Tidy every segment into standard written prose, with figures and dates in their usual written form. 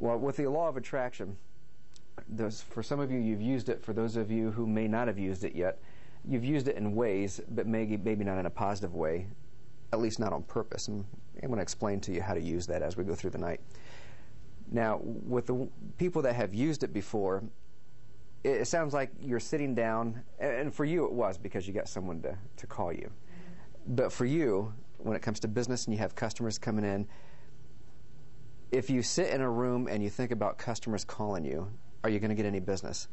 Well, with the law of attraction, for some of you, you've used it. For those of you who may not have used it yet, you've used it in ways, but maybe not in a positive way, at least not on purpose. And I'm going to explain to you how to use that as we go through the night. Now, with the people that have used it before, it sounds like you're sitting down, and for you it was because you got someone to call you. But for you, when it comes to business and you have customers coming in, if you sit in a room and you think about customers calling you, are you going to get any business?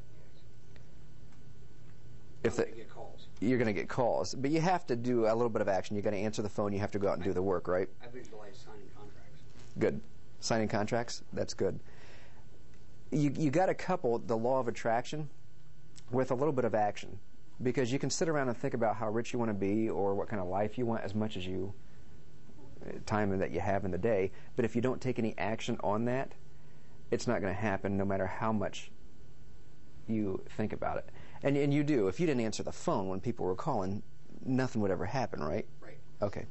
You're going to get calls. But you have to do a little bit of action. You've got to answer the phone. You have to go out and do the work, right? I visualize signing contracts. Good. Signing contracts? That's good. You got to couple the law of attraction with a little bit of action, because you can sit around and think about how rich you want to be or what kind of life you want as much as time that you have in the day, but if you don't take any action on that, it's not going to happen no matter how much you think about it. And you do. If you didn't answer the phone when people were calling, nothing would ever happen, right? Right. Okay.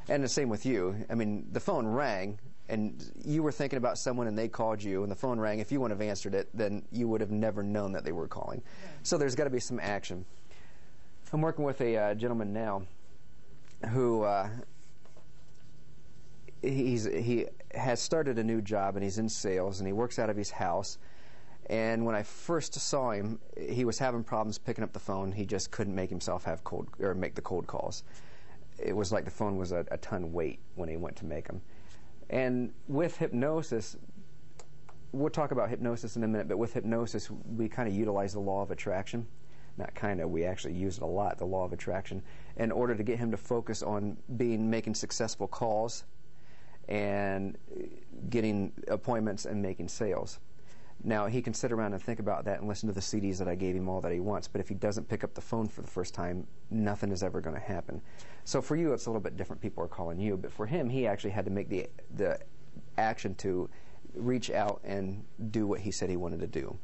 And the same with you. I mean, the phone rang, and you were thinking about someone, and they called you, and the phone rang. If you wouldn't have answered it, then you would have never known that they were calling. Yeah. So there's got to be some action. I'm working with a gentleman now who he has started a new job, and he's in sales, and he works out of his house. And when I first saw him, he was having problems picking up the phone. He just couldn't make himself make the cold calls. It was like the phone was a ton weight when he went to make them. And with hypnosis, we'll talk about hypnosis in a minute, but with hypnosis, we kind of utilize the law of attraction. Not kind of, we actually use it a lot, the law of attraction, in order to get him to focus on making successful calls and getting appointments and making sales. Now, he can sit around and think about that and listen to the CDs that I gave him all that he wants, but if he doesn't pick up the phone for the first time, nothing is ever going to happen. So for you, it's a little bit different. People are calling you, but for him, he actually had to make the action to reach out and do what he said he wanted to do.